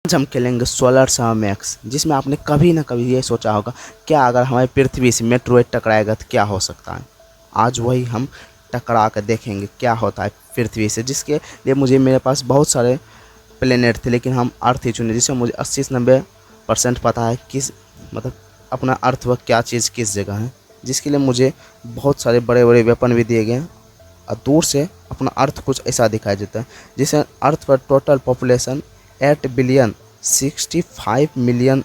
आज हम खेलेंगे सोलर मैक्स, जिसमें आपने कभी ना कभी ये सोचा होगा क्या अगर हमारी पृथ्वी से मेट्रोइड टकराएगा तो क्या हो सकता है। आज वही हम टकरा कर देखेंगे क्या होता है पृथ्वी से, जिसके लिए मेरे पास बहुत सारे प्लेनेट थे, लेकिन हम अर्थ ही चुने, जिसमें मुझे 80 से 90% पता है किस मतलब अपना अर्थ व क्या चीज़ किस जगह है, जिसके लिए मुझे बहुत सारे बड़े बड़े वेपन भी दिए गए हैं। और दूर से अपना अर्थ कुछ ऐसा दिखाई देता है, जिसे अर्थ पर total population 8 billion 65 million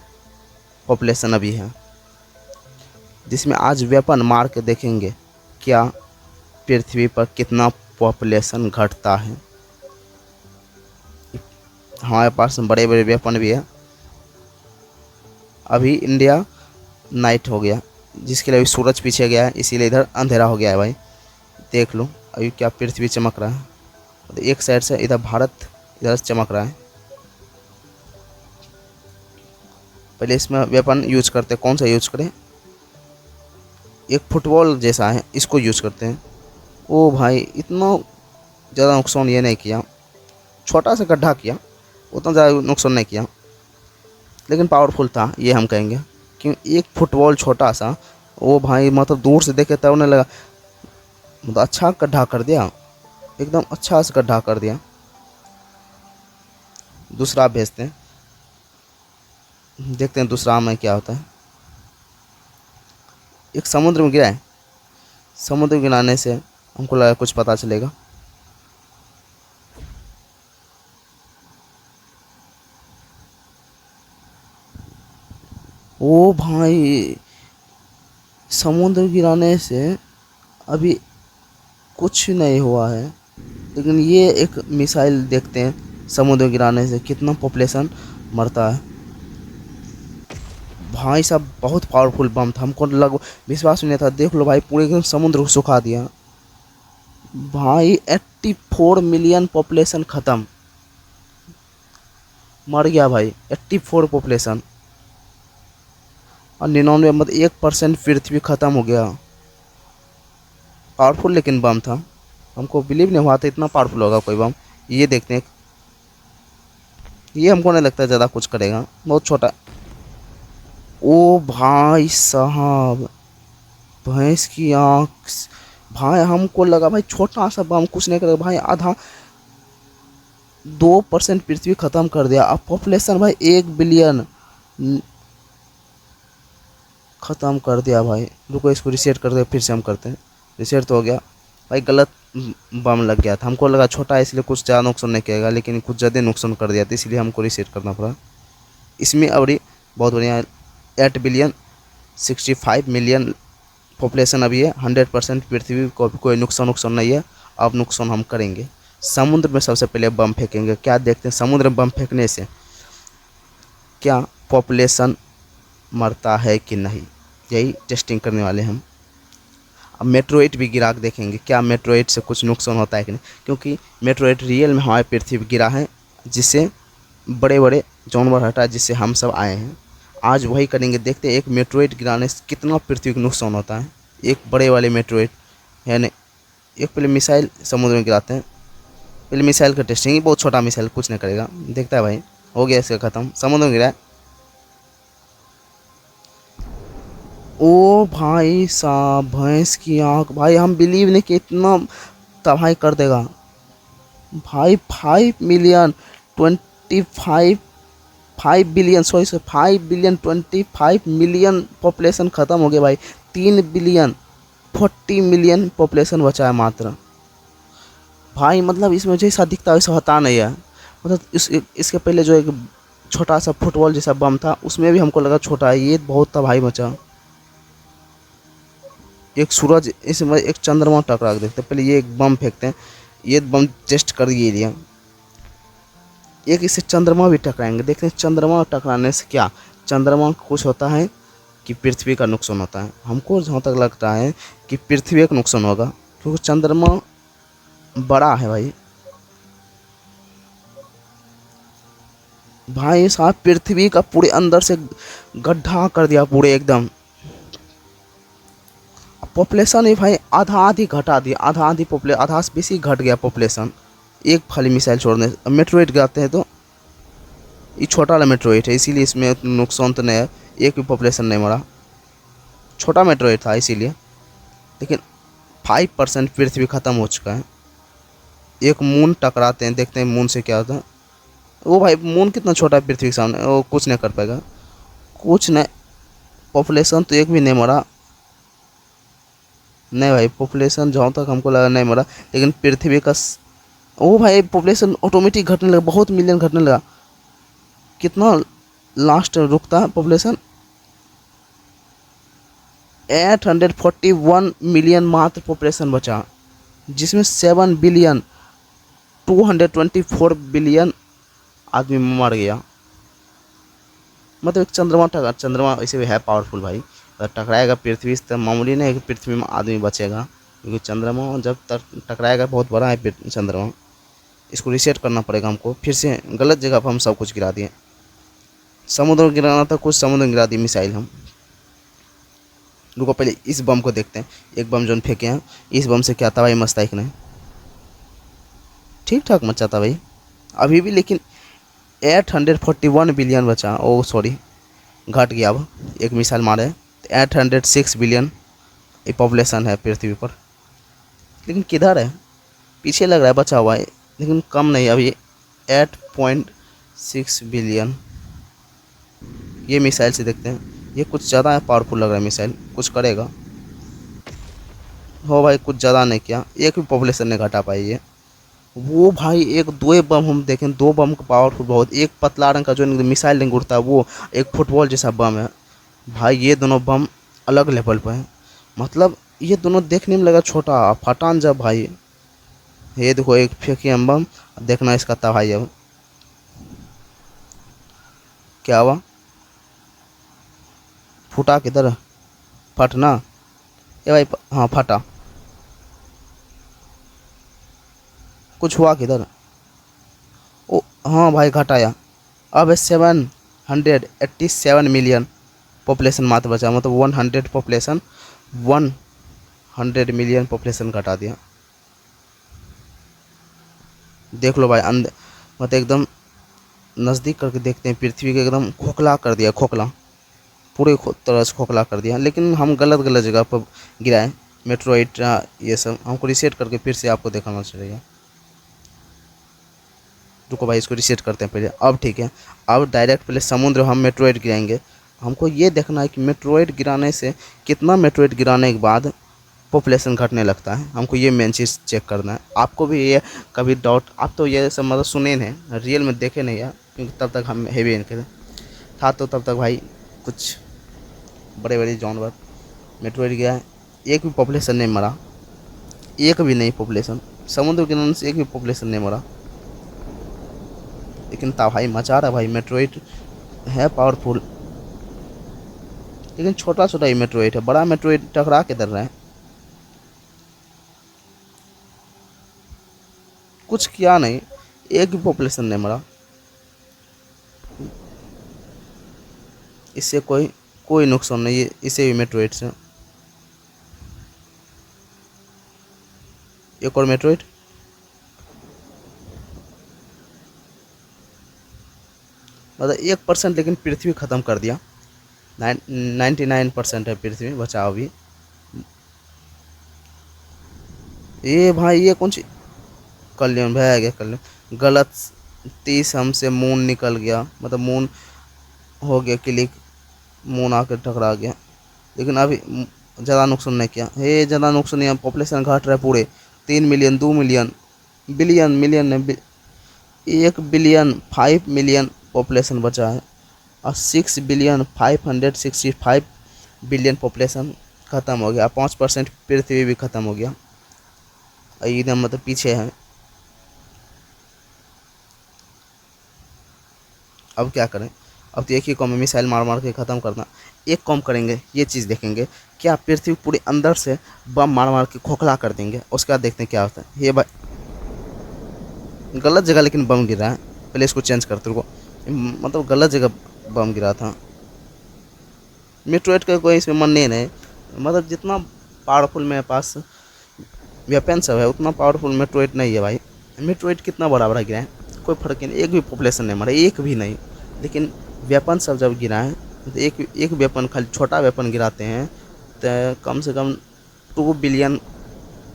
population अभी है, जिसमें आज वेपन मार के देखेंगे क्या पृथ्वी पर कितना पॉपुलेशन घटता है। हमारे पास बड़े बड़े वेपन भी है। अभी इंडिया नाइट हो गया, जिसके लिए अभी सूरज पीछे गया है, इसीलिए इधर अंधेरा हो गया है भाई। देख लो अभी क्या पृथ्वी चमक रहा है, तो एक साइड से इधर भारत इधर चमक रहा है। पहले इसमें वेपन यूज करते हैं, कौन सा यूज करें, एक फुटबॉल जैसा है इसको यूज करते हैं। ओ भाई इतना ज़्यादा नुकसान ये नहीं किया, छोटा सा गड्ढा किया, उतना ज़्यादा नुकसान नहीं किया, लेकिन पावरफुल था ये हम कहेंगे। क्यों एक फुटबॉल छोटा सा, वो भाई मतलब दूर से देखे तब उन्हें लगा मतलब अच्छा गड्ढा कर दिया, एकदम अच्छा से गड्ढा कर दिया। दूसरा भेजते हैं, देखते हैं दूसरा में क्या होता है। एक समुद्र में गिरा है, समुद्र में गिराने से हमको लगा कुछ पता चलेगा। ओ भाई समुद्र गिराने से अभी कुछ नहीं हुआ है, लेकिन ये एक मिसाइल देखते हैं समुद्र गिराने से कितना पॉपुलेशन मरता है। भाई साहब बहुत पावरफुल बम था, हमको लग विश्वास नहीं था। देख लो भाई पूरे एकदम समुद्र को सुखा दिया भाई। 84 मिलियन पॉपुलेशन ख़त्म, मर गया भाई 84 पॉपुलेशन। और 99 मतलब 1% पृथ्वी ख़त्म हो गया। पावरफुल लेकिन बम था, हमको बिलीव नहीं हुआ था इतना पावरफुल होगा कोई बम। ये देखते हैं, ये हमको नहीं लगता ज़्यादा कुछ करेगा, बहुत छोटा। ओ भाई साहब भैंस की आँख, भाई हमको लगा भाई छोटा सा बम कुछ नहीं करेगा भाई, आधा 2% पृथ्वी ख़त्म कर दिया। अब पॉपुलेशन भाई 1 बिलियन ख़त्म कर दिया भाई। रुको इसको रिसेट कर दे, फिर से हम करते हैं। रिसेट तो हो गया भाई, गलत बम लग गया था, हमको लगा छोटा है इसलिए कुछ ज़्यादा नुकसान नहीं किएगा, लेकिन कुछ ज़्यादा नुकसान कर दिया था, इसलिए हमको रिसेट करना पड़ा। इसमें अभी बहुत बढ़िया 8 बिलियन 65 मिलियन पॉपुलेशन अभी है। 100% पृथ्वी को कोई नुकसान नहीं है। अब नुकसान हम करेंगे, समुद्र में सबसे पहले बम फेंकेंगे। क्या देखते हैं समुद्र में बम फेंकने से क्या पॉपुलेशन मरता है कि नहीं, यही टेस्टिंग करने वाले हम। अब मेट्रोइड भी गिरा के देखेंगे क्या मेट्रोइड से कुछ नुकसान होता है कि नहीं, क्योंकि मेट्रोइड रियल में हमारे पृथ्वी पर गिरा है, जिससे बड़े बड़े जानवर हटा, जिससे हम सब आए हैं। आज वही करेंगे, देखते हैं एक मेट्रोइड गिराने से कितना पृथ्वी को नुकसान होता है। एक बड़े वाले मेट्रोइड है नहीं, एक पहले मिसाइल समुद्र में गिराते हैं। पहले मिसाइल का टेस्टिंग, बहुत छोटा मिसाइल कुछ नहीं करेगा। देखता है भाई, हो गया इसका ख़त्म, समुद्र में गिरा है। ओ भाई साहब भैंस की आँख, भाई हम बिलीव नहीं कि इतना तबाही कर देगा भाई। 5 million 25 5 billion 5 billion 25 million population ख़त्म हो गया भाई। 3 बिलियन 40 मिलियन पॉपुलेशन बचा है मात्र भाई। मतलब इसमें जैसा दिखता है वैसा होता नहीं है। मतलब इसके पहले जो एक छोटा सा फुटबॉल जैसा बम था, उसमें भी हमको लगा छोटा है, ये बहुत तबाही मचा। एक सूरज, इसमें एक चंद्रमा टकरा के देखते हैं। पहले ये एक बम फेंकते हैं, ये बम टेस्ट कर दिए लिया। एक इससे चंद्रमा भी टकराएंगे, देखते हैं चंद्रमा टकराने से क्या चंद्रमा कुछ होता है कि पृथ्वी का नुकसान होता है। हमको जहाँ तक लगता है कि पृथ्वी का नुकसान होगा, क्योंकि चंद्रमा बड़ा है भाई। भाई साहब पृथ्वी का पूरे अंदर से गड्ढा कर दिया पूरे एकदम। पॉपुलेशन ही भाई आधा आधी घटा दिया, आधा आधी पॉपुलेशन, आधा से बेसी घट गया पॉपुलेशन एक खाली मिसाइल छोड़ने। मेट्रोइड गिराते हैं तो ये छोटा वाला मेट्रोइड है, इसीलिए इसमें नुकसान तो नहीं है, एक भी पॉपुलेशन नहीं मरा। छोटा मेट्रोइड था इसीलिए। लेकिन 5% पृथ्वी ख़त्म हो चुका है। एक मून टकराते हैं, देखते हैं मून से क्या होता है। वो भाई मून कितना छोटा है पृथ्वी के सामने, वो कुछ नहीं कर पाएगा, कुछ नहीं। पॉपुलेशन तो एक भी नहीं मरा। नहीं भाई, पॉपुलेशन जहाँ तक हमको लगा नहीं मरा, लेकिन पृथ्वी का ओ भाई पॉपुलेशन ऑटोमेटिक घटने लगा, बहुत मिलियन घटने लगा। कितना लास्ट रुकता है पॉपुलेशन? 841 मिलियन मात्र पॉपुलेशन बचा, जिसमें 7 बिलियन 224 बिलियन आदमी मर गया। मतलब एक चंद्रमा वैसे भी है पावरफुल भाई, अगर टकराएगा पृथ्वी से तो मामूली नहीं है कि पृथ्वी में आदमी बचेगा, क्योंकि चंद्रमा जब तक टकराएगा बहुत बड़ा है चंद्रमा। इसको रिसेट करना पड़ेगा हमको, फिर से गलत जगह पर हम सब कुछ गिरा दिए। समुद्र गिराना था, कुछ समुद्र गिरा दी मिसाइल हम। रुको पहले इस बम को देखते हैं, एक बम जो फेंके हैं, इस बम से क्या था भाई? मस्ताइक ने ठीक ठाक मचा था भाई अभी भी, लेकिन 841 बिलियन बचा। ओ सॉरी, घट गया। अब एक मिसाइल मारे तो 806 बिलियन ये पॉपुलेशन है पृथ्वी पर। लेकिन किधर है? पीछे लग रहा है बचा हुआ है, लेकिन कम नहीं अभी 8.6 बिलियन। ये मिसाइल से देखते हैं, ये कुछ ज़्यादा पावरफुल लग रहा है मिसाइल, कुछ करेगा। हो भाई कुछ ज़्यादा नहीं किया, एक भी पॉपुलेशन नहीं घटा पाई ये। वो भाई एक दो बम हम देखें, दो बम का पावरफुल बहुत। एक पतला रंग का जो मिसाइल रिंग उड़ता है वो, एक फुटबॉल जैसा बम है भाई। ये दोनों बम अलग लेवल पर हैं। मतलब ये दोनों देखने में लगा छोटा, फटान जब भाई। ये देखो एक फेंकी हम बम, देखना इसका तबाही। अब क्या हुआ? फूटा किधर? फटना? ये भाई हाँ फटा। कुछ हुआ किधर? ओ हाँ भाई घटाया। अब 787 मिलियन पॉपुलेशन मात्र बचा, मतलब 100 पॉपुलेशन 100 मिलियन पॉपुलेशन घटा दिया। देख लो भाई मतलब एकदम नज़दीक करके देखते हैं, पृथ्वी के एकदम खोखला कर दिया, खोखला पूरे तरह से खोखला कर दिया। लेकिन हम गलत जगह पर गिराए मेट्रोइड, ये सब हमको रिसेट करके फिर से आपको दिखाना चाहिए। रुको भाई इसको रिसेट करते हैं पहले। अब ठीक है, अब डायरेक्ट पहले समुद्र हम मेट्रोइड गिराएंगे। हमको ये देखना है कि मेट्रोइड गिराने से कितना मेट्रोइड गिराने के बाद पॉपुलेशन घटने लगता है, हमको ये मेन चीज़ चेक करना है। आपको भी ये कभी डाउट, आप तो ये सब मतलब सुने हैं, रियल में देखे नहीं है, क्योंकि तब तक हम हेवी इनके था, तो तब तक भाई कुछ बड़े जानवर मेट्रोइड गया है, एक भी पॉपुलेशन नहीं मरा, एक भी नहीं पॉपुलेशन, समुद्र गिराने से एक भी पॉपुलेशन नहीं मरा। लेकिन तबाही मचा रहा भाई, मेट्रोइड है पावरफुल, लेकिन छोटा ही मेट्रोइड है, बड़ा मेट्रोइड टकरा के दर रहा है। कुछ किया नहीं, एक भी पॉपुलेशन नहीं मरा। इससे कोई नुकसान नहीं है, इसे भी मेट्रोइड से। एक और मेट्रोइड, मतलब 1% लेकिन पृथ्वी ख़त्म कर दिया। 99% है पृथ्वी बचा अभी। ये भाई ये कौन सी कल्याण भैया गया, कल्याण गलत 30 हमसे मून निकल गया, मतलब मून हो गया क्लिक, मून आकर टकरा गया। लेकिन अभी ज़्यादा नुकसान नहीं किया, ये ज़्यादा नुकसान नहीं। पॉपुलेशन घट रहा है पूरे 3 million 2 million million 1 billion 5 million population बचा है, और 6 बिलियन 565 बिलियन पॉपुलेशन ख़त्म हो गया। 5% पृथ्वी भी ख़त्म हो गया, एकदम मतलब पीछे है। अब क्या करें? अब तो एक ही काम है, मिसाइल मार के ख़त्म करना। एक काम करेंगे, ये चीज़ देखेंगे क्या पृथ्वी पूरे अंदर से बम मार के खोखला कर देंगे, उसके बाद देखते हैं क्या होता है। ये भाई गलत जगह लेकिन बम गिरा है, पहले इसको चेंज करते रुको, मतलब गलत जगह बम गिरा था। मेट्रोइड का कोई इसमें मन नहीं, मतलब जितना पावरफुल मेरे पास वेपन सब है उतना पावरफुल मेट्रोइड नहीं है भाई। मेट्रोइड कितना बड़ा गिरा है, कोई फर्क नहीं, एक भी पॉपुलेशन नहीं मरा, एक भी नहीं। लेकिन वेपन सब जब गिराएं तो एक एक वेपन खाली छोटा वेपन गिराते हैं तो कम से कम 2 बिलियन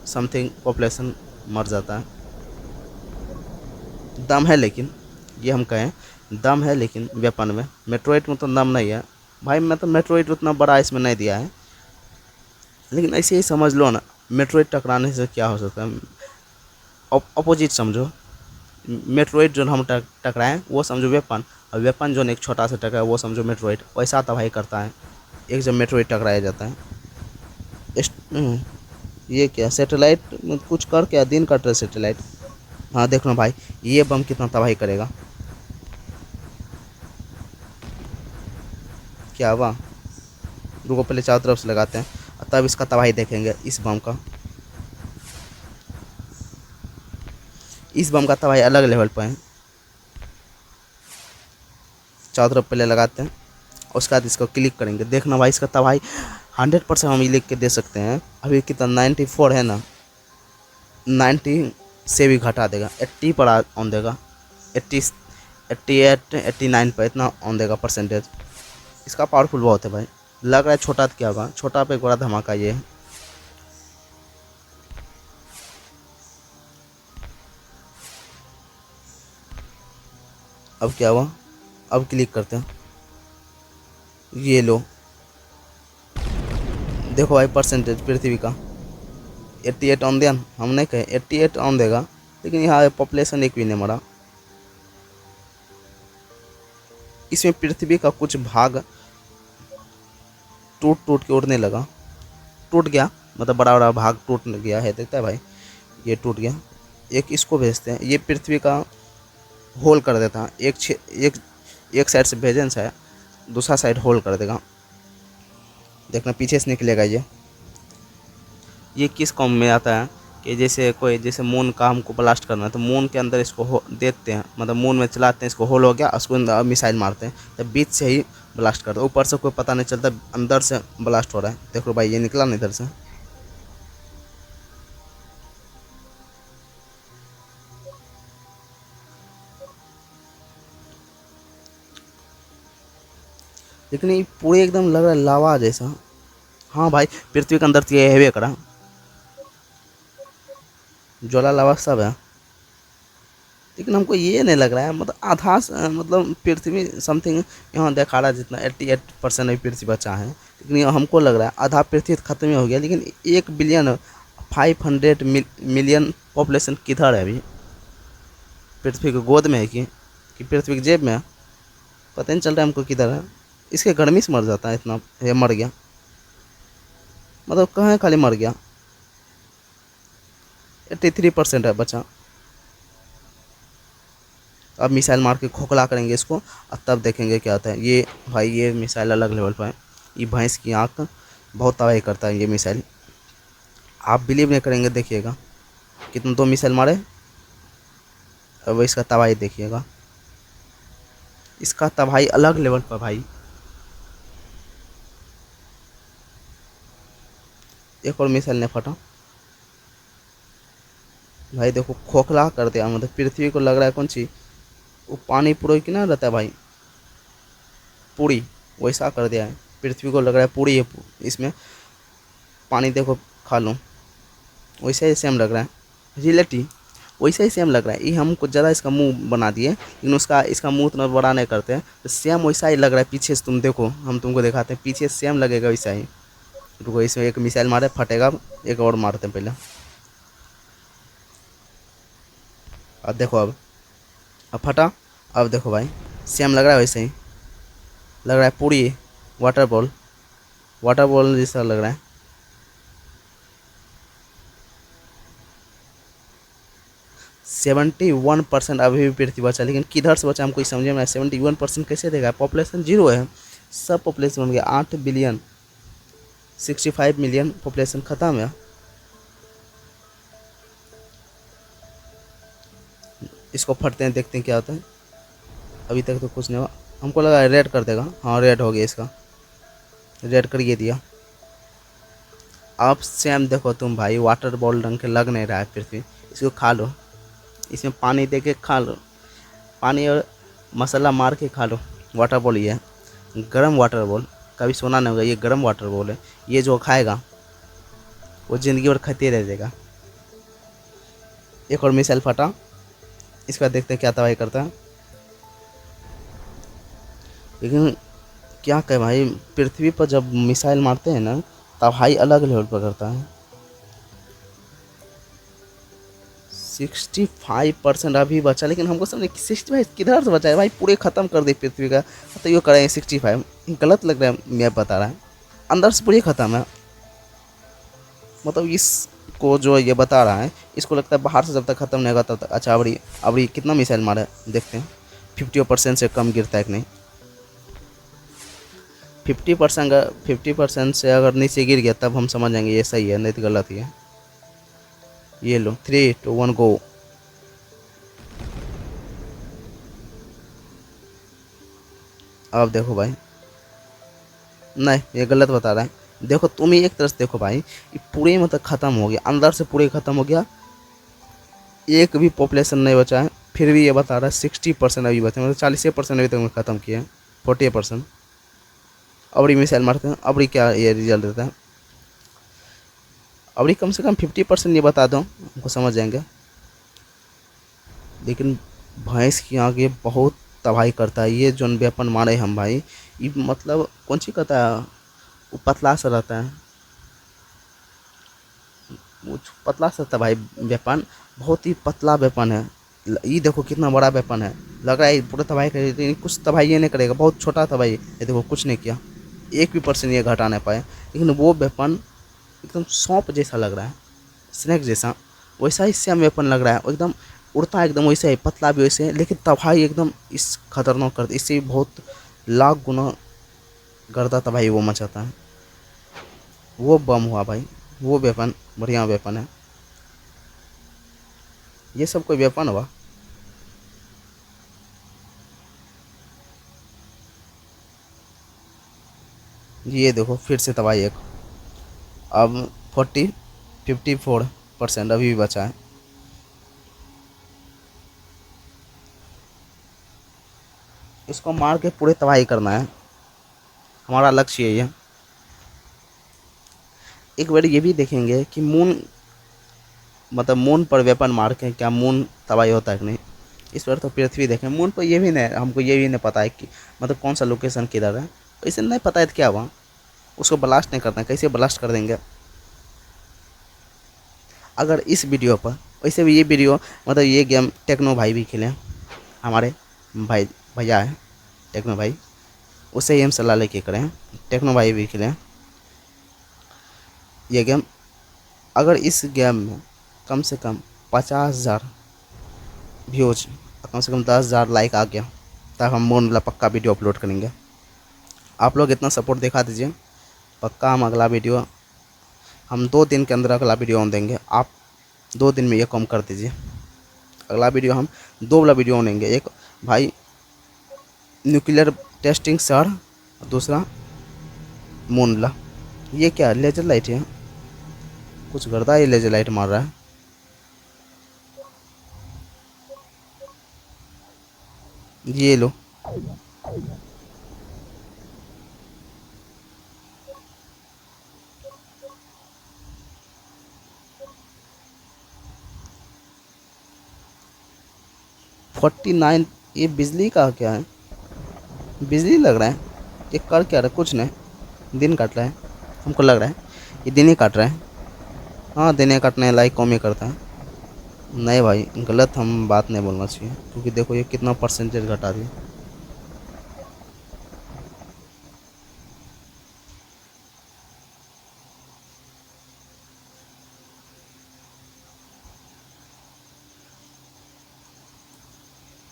समथिंग पॉपुलेशन मर जाता है। दम है लेकिन, ये हम कहें दम है लेकिन वेपन में, मेट्रोइड में तो दम नहीं है भाई। मैं तो मेट्रोइड उतना बड़ा इसमें नहीं दिया है, लेकिन ऐसे ही समझ लो ना, मेट्रोइड टकराने से क्या हो सकता है, अपोजिट समझो। मेट्रोइड जो हम टकराएं वो समझो वेपन, और वेपन जो एक छोटा सा टकरा वो समझो मेट्रोइड। वैसा तबाही करता है एक जब मेट्रोइड टकराया जाता है। ये क्या सैटेलाइट कुछ कर, क्या दिन कट रहा है सैटेलाइट। हाँ देख लो भाई, ये बम कितना तबाही करेगा। क्या हुआ, रुको पहले चारों तरफ से लगाते हैं और तब इसका तबाही देखेंगे। इस बम का तबाही अलग लेवल पर है। चारों तरफ पहले लगाते हैं, उसके बाद इसको क्लिक करेंगे। देखना भाई इसका तबाही 100% हम लिख के दे सकते हैं। अभी कितना 94 है ना, 90 से भी घटा देगा, 80 पर ऑन देगा, 80 88 89 पर इतना ऑन देगा परसेंटेज। इसका पावरफुल बहुत है भाई। लग रहा है छोटा तो क्या होगा, छोटा पे एक बड़ा धमाका ये है। अब क्या हुआ, अब क्लिक करते हैं, ये लो देखो भाई परसेंटेज पृथ्वी का 88 ऑन दिया। हम नहीं कहे 88 ऑन देगा, लेकिन यहाँ पॉपुलेशन एक भी नहीं मरा। इसमें पृथ्वी का कुछ भाग टूट टूट के उड़ने लगा, टूट गया मतलब बड़ा बड़ा भाग टूट गया है। देखता है भाई, ये टूट गया। एक इसको भेजते हैं, ये पृथ्वी का होल कर देता है। एक साइड से भेजन है, दूसरा साइड होल कर देगा। देखना पीछे से निकलेगा ये किस कॉम में आता है कि जैसे मून का हमको ब्लास्ट करना है तो मून के अंदर इसको देते हैं, मतलब मून में चलाते हैं, इसको होल हो गया, उसको अंदर मिसाइल मारते हैं तो बीच से ही ब्लास्ट करते हैं। ऊपर से कोई पता नहीं चलता, अंदर से ब्लास्ट हो रहा है। देखो भाई ये निकला नहीं इधर से। लेकिन ये पूरे एकदम लग रहा है लावा जैसा। हाँ भाई पृथ्वी के अंदर तो ये हेवे करा, ज्वाला लावा सब है। लेकिन हमको ये नहीं लग रहा है, मतलब मतलब पृथ्वी समथिंग यहाँ देखा रहा है जितना 88% अभी पृथ्वी बचा है, लेकिन ये हमको लग रहा है आधा पृथ्वी खत्म ही हो गया। लेकिन 1 बिलियन 500 मिलियन पॉपुलेशन किधर है अभी, पृथ्वी की गोद में है कि पृथ्वी की जेब में है, पता नहीं चल रहा है हमको किधर है। इसके गर्मी से मर जाता है इतना, ये मर गया मतलब कहाँ है, खाली मर गया। 83% है बचा। अब मिसाइल मार के खोखला करेंगे इसको और तब देखेंगे क्या होता है। ये भाई ये मिसाइल अलग लेवल पर है। ये भैंस की आँख बहुत तबाही करता है ये मिसाइल, आप बिलीव नहीं करेंगे। देखिएगा कितने 2 मिसाइल मारे, अब इसका तबाही देखिएगा, इसका तबाही अलग लेवल पर भाई। एक और मिसाइल ने फटा भाई, देखो खोखला कर दिया, मतलब पृथ्वी को लग रहा है कौन सी वो पानी पूरी की ना रहता है भाई, पूरी वैसा कर दिया है। पृथ्वी को लग रहा है पूरी है, इसमें पानी देखो खा लूँ, वैसे ही सेम लग रहा है। रिलेटिव वैसे ही सेम लग रहा है। ये हम कुछ ज़्यादा इसका मुंह बना दिए, लेकिन इसका मुंह उतना बड़ा नहीं करते हैं, तो सेम वैसा ही लग रहा है। पीछे से तुम देखो, हम तुमको दिखाते हैं, पीछे सेम लगेगा वैसा ही। रुको इसमें एक मिसाइल मारे फटेगा, एक और मारते हैं पहले। अब देखो, अब फटा। अब देखो भाई सेम लग रहा है, वैसे ही लग रहा है पूरी वाटर बॉल जैसा लग रहा है। 71% अभी भी पृथ्वी बचा, लेकिन किधर से बचा हमको समझ में आया। 71% कैसे देगा, पॉपुलेशन जीरो है, सब पॉपुलेशन बन गया 8 बिलियन 65 मिलियन पॉपुलेशन ख़त्म है। इसको फटते हैं, देखते हैं क्या होता है। अभी तक तो कुछ नहीं हुआ, हमको लगा रेड कर देगा। हाँ रेड हो गया, इसका रेड करिए दिया। अब सेम देखो तुम भाई, वाटर बॉल रंग के लग नहीं रहा है पृथ्वी। इसको खा लो, इसमें पानी दे के खा लो, पानी और मसाला मार के खा लो। वाटर बॉल ये है, गर्म वाटर बॉल, कभी सोना नहीं होगा, ये गर्म वाटर बॉल है। ये जो खाएगा वो ज़िंदगी भर खाते रह जाएगा। एक और मिसाइल फटा, इसका देखते हैं क्या तबाही करता है। लेकिन क्या कहे भाई, पृथ्वी पर जब मिसाइल मारते हैं ना तबाही अलग लेवल पर करता है। 65% अभी बचा, लेकिन हमको समझे कि 65 किधर से बचा है भाई, पूरे ख़त्म कर दे पृथ्वी का। तो ये करें 65, गलत लग रहा है मैं बता रहा है, अंदर से पूरी ख़त्म है। मतलब इसको जो ये बता रहा है इसको लगता है बाहर से जब तक ख़त्म नहीं होगा तब तक। अच्छा अबरी कितना मिसाइल मारा है देखते हैं, 50% से कम गिरता है कि नहीं। 50% से अगर नीचे गिर गया तब हम समझ जाएंगे ये सही है, नहीं तो गलत ही है। ये लो 3 2 1 गो। अब देखो भाई, नहीं ये गलत बता रहा है। देखो तुम ही एक तरह से देखो भाई, ये पूरे मतलब ख़त्म हो गया, अंदर से पूरे ख़त्म हो गया, एक भी पॉपुलेशन नहीं बचा है। फिर भी ये बता रहा है 60% अभी बचा, मतलब 40% अभी तक ख़त्म किया है, 40%। अबरी मिसाइल मारते हैं, अबरी क्या ये रिजल्ट देता है। अबरी कम से कम 50% ये बता दो, हमको समझ जाएंगे। लेकिन भैंस की आगे बहुत तबाही करता है ये जोन वेपन मारे हम भाई। ये मतलब कौन सी कहता है, वो पतला सा रहता है, वो पतला सा था भाई वेपन, बहुत ही पतला वेपन है। ये देखो कितना बड़ा वेपन है, लग रहा है पूरा तबाही करेगा, लेकिन कुछ तबाही ये नहीं करेगा, बहुत छोटा था भाई। ये देखो कुछ नहीं किया, 1% ये घटा नहीं पाए। लेकिन वो वेपन एकदम सौंप जैसा लग रहा है, स्नैक जैसा, वैसा ही सेम वेपन लग रहा है। एकदम उड़ता है एकदम वैसे ही, पतला भी वैसे है, लेकिन तबाही एकदम इस खतरनाक करता, इससे बहुत लाख गुना गर्दा तबाही वो मचाता है। वो बम हुआ भाई, वो वेपन बढ़िया वेपन है। ये सब कोई वेपन हुआ। ये देखो फिर से तबाही एक, अब 54% अभी भी बचा है। इसको मार के पूरे तबाही करना है, हमारा लक्ष्य यही है। एक बार ये भी देखेंगे कि मून, मतलब मून पर वेपन मार के क्या मून तबाही होता है कि नहीं। इस बार तो पृथ्वी देखें, मून पर ये भी नहीं, हमको ये भी नहीं पता है कि मतलब कौन सा लोकेशन किधर है। इसे नहीं पता है तो क्या हुआ, उसको ब्लास्ट नहीं करना है, कैसे ब्लास्ट कर देंगे। अगर इस वीडियो पर, वैसे भी ये वीडियो मतलब ये गेम टेक्नो भाई भी खेले, हमारे भाई भैया है टेक्नो भाई, उसे ही हम सलाह लेके करें, टेक्नो भाई भी खेले ये गेम। अगर इस गेम में कम से कम 50,000 व्यूज, कम से कम 10,000 लाइक आ गया, तब हम मून वाला पक्का वीडियो अपलोड करेंगे। आप लोग इतना सपोर्ट दिखा दीजिए, पक्का हम अगला वीडियो, हम 2 दिन के अंदर अगला वीडियो ऑन देंगे। आप 2 दिन में ये कम कर दीजिए, अगला वीडियो हम 2 वाला वीडियो ऑन देंगे। एक भाई न्यूक्लियर टेस्टिंग शहर, दूसरा मून वाला। ये क्या लेजर लाइट है, कुछ गर्दा ये लेजर लाइट मार रहा है। ये लो, फोर्टी नाइन। ये बिजली का क्या है, बिजली लग रहा है। ये कर क्या रहा है, कुछ नहीं, दिन काट रहा है, हमको लग रहा है ये दिन ही काट रहा है। हाँ दिन ही काटने लाइक कम ही करता है। नहीं भाई गलत हम बात नहीं बोलना चाहिए, क्योंकि देखो ये कितना परसेंटेज घटा दिया।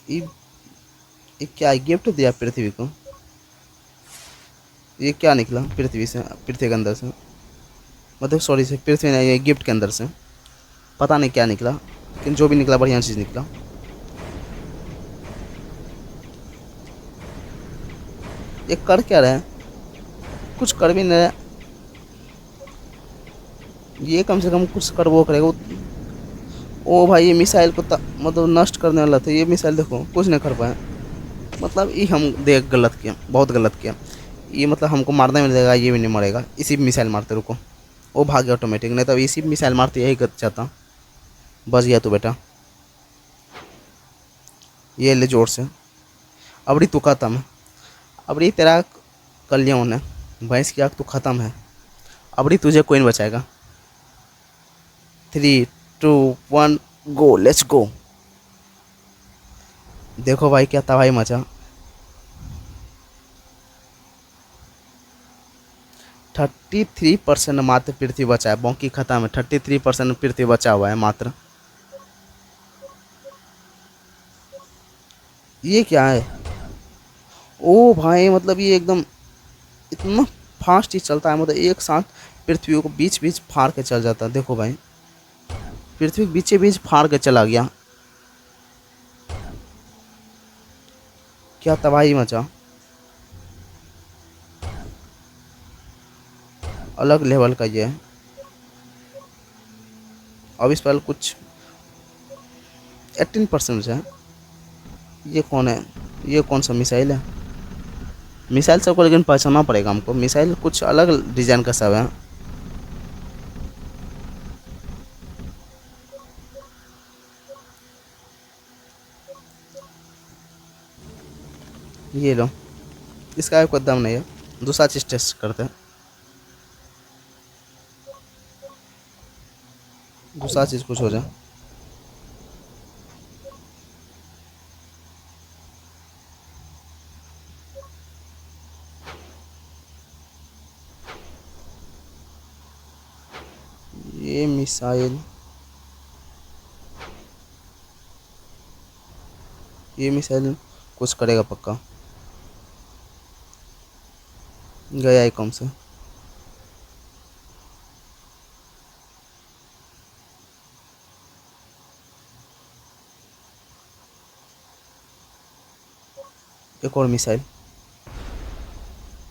ये क्या गिफ्ट दिया पृथ्वी को, ये क्या निकला पृथ्वी से, पृथ्वी के अंदर से, मतलब सॉरी से पृथ्वी नहीं, ये गिफ्ट के अंदर से पता नहीं क्या निकला, लेकिन जो भी निकला बढ़िया चीज़ निकला। ये कर क्या रहे हैं, कुछ कर भी नहीं रहे। ये कम से कम कुछ कर वो करेगा। ओ भाई ये मिसाइल को मतलब नष्ट करने वाला था, ये मिसाइल देखो कुछ नहीं कर पाया। मतलब ये हम देख गलत किया, बहुत गलत किया। ये मतलब हमको मारने में लगेगा, ये भी नहीं मरेगा। इसी मिसाइल मारते रुको, वो भाग गया ऑटोमेटिक, नहीं तो इसी मिसाइल मारते यही गत जाता। बच गया तू बेटा, ये ले जोर से। अबड़ी तू खत्म है, अबड़ी तेरा कल्याण है, भैंस की आँख तू खत्म है। अबड़ी तुझे कोई नहीं बचाएगा। 3 2 1 गो, लेट्स गो। देखो भाई क्या तबाही मचा। 33% मात्र पृथ्वी बचा है, बाकी खत्म है। 33% पृथ्वी बचा हुआ है मात्र। ये क्या है? ओ भाई मतलब ये एकदम इतना फास्ट ही चलता है, मतलब एक साथ पृथ्वी को बीच बीच फाड़ के चल जाता है। देखो भाई पृथ्वी बीचे बीच फाड़ के चला गया। क्या तबाही मचा, अलग लेवल का ये है। अब इस पर कुछ 18% है। ये कौन है? ये कौन सा मिसाइल है? मिसाइल सबको लेकिन पहचानना पड़ेगा हमको, मिसाइल कुछ अलग डिजाइन का सब है। ये लो, इसका कोई दम नहीं है। दूसरा चीज टेस्ट करते हैं, दूसरा चीज कुछ हो जाए। ये मिसाइल, ये मिसाइल कुछ करेगा पक्का। गया ही कम से। एक और मिसाइल।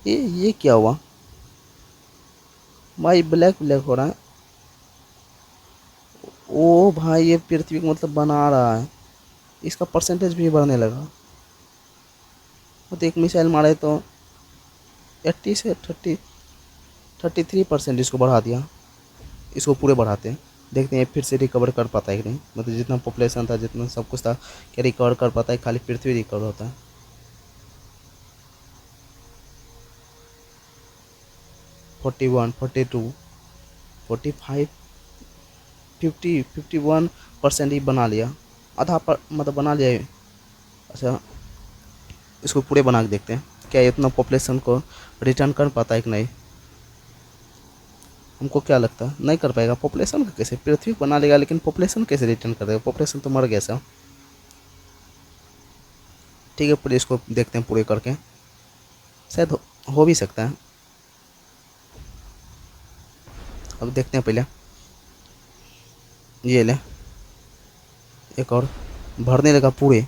ये क्या हुआ भाई? ब्लैक ब्लैक हो रहा है। ओ भाई ये पृथ्वी को मतलब बना रहा है, इसका परसेंटेज भी बढ़ने लगा। तो एक मिसाइल मारे तो 80 से 33% इसको बढ़ा दिया। इसको पूरे बढ़ाते हैं, देखते हैं फिर से रिकवर कर पाता है कि नहीं। मतलब जितना पॉपुलेशन था, जितना सब कुछ था, क्या रिकवर कर पाता है? खाली पृथ्वी रिकवर होता है। 41 42 45 51% ही बना लिया, आधा पर मतलब बना लिया है। अच्छा इसको पूरे बना के देखते हैं, क्या इतना पॉपुलेशन को रिटर्न कर पाता है कि नहीं। हमको क्या लगता है नहीं कर पाएगा। पॉपुलेशन का कैसे? पृथ्वी बना लेगा लेकिन पॉपुलेशन कैसे रिटर्न कर देगा? पॉपुलेशन तो मर गया सब। ठीक है पूरे इसको देखते हैं पूरे करके, शायद हो भी सकता है। अब देखते हैं पहले, ये ले एक और भरने लगा पूरे।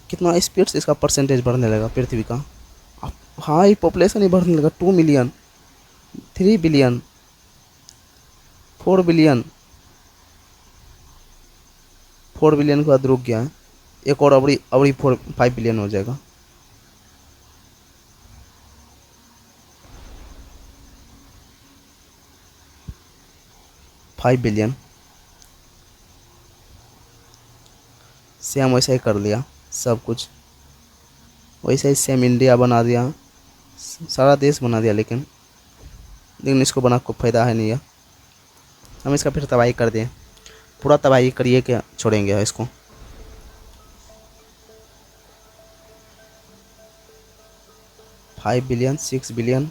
कितना स्पीड से इसका परसेंटेज बढ़ने लगा पृथ्वी का। अब हाई पॉपुलेशन ही बढ़ने लगा। 2 मिलियन, 3 बिलियन, 4 बिलियन। 4 बिलियन के बाद रुक गया है। एक और अबड़ी अबड़ी 5 बिलियन हो जाएगा। 5 बिलियन। सेम वैसा ही कर लिया सब कुछ, वैसे ही सेम इंडिया बना दिया, सारा देश बना दिया। लेकिन इसको बना को फायदा है नहीं है। हम इसका फिर तबाही कर दें, पूरा तबाही करिए क्या छोड़ेंगे इसको। फाइव बिलियन 6 बिलियन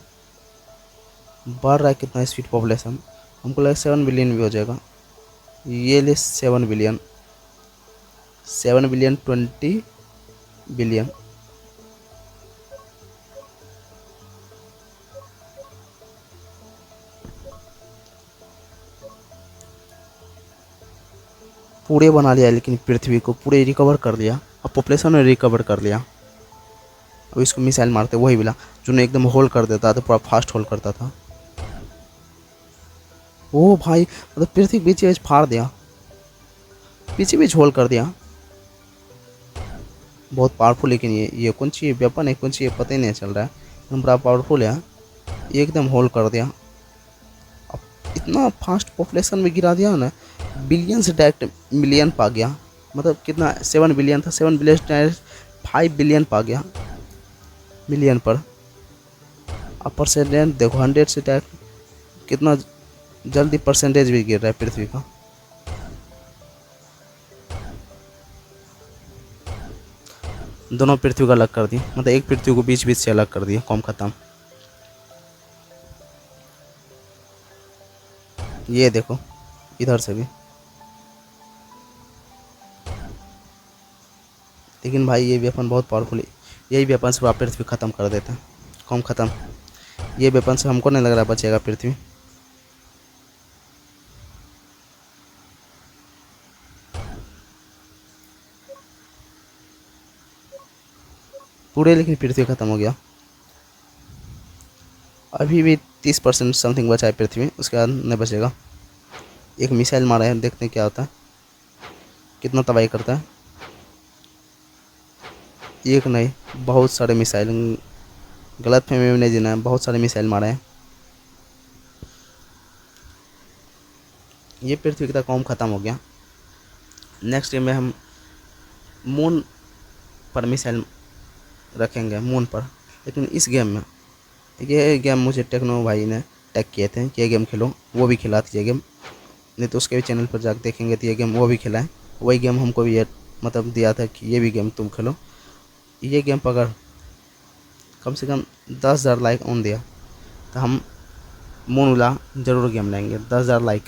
बढ़ रहा है। कितना स्पीड पॉपुलेशन, हमको लगा 7 बिलियन भी हो जाएगा। ये ले 7 बिलियन, 7 बिलियन 20 बिलियन। पूरे बना लिया, लेकिन पृथ्वी को पूरे रिकवर कर लिया। अब पॉपुलेशन ने रिकवर कर लिया। अब इसको मिसाइल मारते वही मिला जो ने एकदम होल्ड कर देता था, पूरा फास्ट होल्ड करता था। ओ भाई मतलब पृथ्वी बीच बीच फाड़ दिया, बीच बीच होल्ड कर दिया। बहुत पावरफुल, लेकिन ये कौन सी वेपन है, कौन सी ये पता ही नहीं चल रहा है, एकदम बड़ा पावरफुल है। ये एकदम होल्ड कर दिया। अब इतना फास्ट पॉपुलेशन में गिरा दिया ना, बिलियन से डायरेक्ट मिलियन पा गया। मतलब कितना 7 बिलियन था, 7 बिलियन डायरेक्ट 5 बिलियन पा गया मिलियन पर। अब परसेंटेज देखो 100 से डायरेक्ट कितना जल्दी परसेंटेज भी गिर रहा है पृथ्वी का। दोनों पृथ्वी का अलग कर दिया, मतलब एक पृथ्वी को बीच बीच से अलग कर दिया, कॉम खत्म। ये देखो इधर से भी, लेकिन भाई ये वेपन बहुत पावरफुल है। यही वेपन से पूरा पृथ्वी ख़त्म कर देता है, कॉम ख़त्म। ये वेपन से हमको नहीं लग रहा बचेगा पृथ्वी। पूरे, लेकिन पृथ्वी ख़त्म हो गया। अभी भी 30% समथिंग बचा है पृथ्वी, उसके बाद नहीं बचेगा। एक मिसाइल मारा है, देखते हैं क्या होता है, कितना तबाही करता है। एक नहीं, बहुत सारे मिसाइल, गलत फहमी में नहीं जीना है, बहुत सारे मिसाइल मारे हैं। ये पृथ्वी का कॉम ख़त्म हो गया। नेक्स्ट गेम में हम मून पर मिसाइल रखेंगे, मून पर। लेकिन इस गेम में, ये गेम मुझे टेक्नो भाई ने टैग किए थे कि ये गेम खेलो, वो भी खिला थी ये गेम, नहीं तो उसके भी चैनल पर जाकर देखेंगे तो ये गेम वो भी खिला है। वही गेम हमको भी ये मतलब दिया था कि ये भी गेम तुम खेलो। ये गेम पर अगर कम से कम 10,000 लाइक ऑन दिया तो हम मून वाला ज़रूर गेम लेंगे। 10,000 लाइक,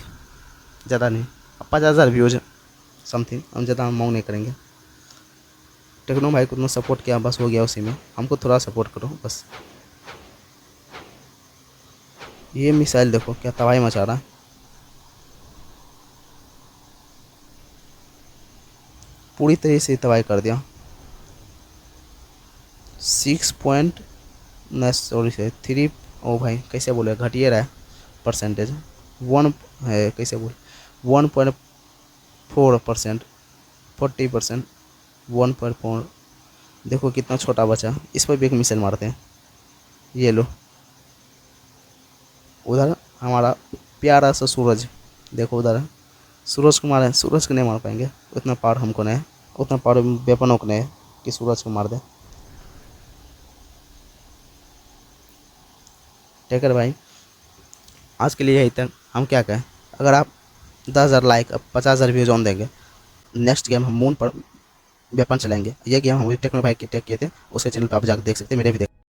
ज़्यादा नहीं, 50,000 व्यूज समथिंग, हम ज़्यादा मांग नहीं करेंगे। टेक्नो भाई को उतना सपोर्ट किया, बस हो गया उसी में, हमको थोड़ा सपोर्ट करो बस। ये मिसाइल देखो क्या तबाही मचा रहा है, पूरी तरह से तबाही कर दिया। 6 पॉइंट न सॉरी से 3, ओ भाई कैसे बोले, घटिए रहा है परसेंटेज। 1 है, कैसे बोले, 1.4%, 40%, 1.4। देखो कितना छोटा बचा, इस पर भी एक मिसाइल मारते हैं। ये लो, उधर हमारा प्यारा सा सूरज, देखो उधर है, सूरज को मारे, सूरज को नहीं मार पाएंगे, उतना पावर हमको नहीं है, उतना पावर वेपनों को नहीं है कि सूरज को मार दे। टेकर भाई आज के लिए यही तक, हम क्या कहें, अगर आप 10,000 लाइक, अब 50,000 व्यूज ऑन देंगे, नेक्स्ट गेम हम मून पर वेपन चलाएंगे। ये गेम हम टेक्नो भाई के टैग किए थे, उसके चैनल पर आप जाकर देख सकते हैं, मेरे भी देख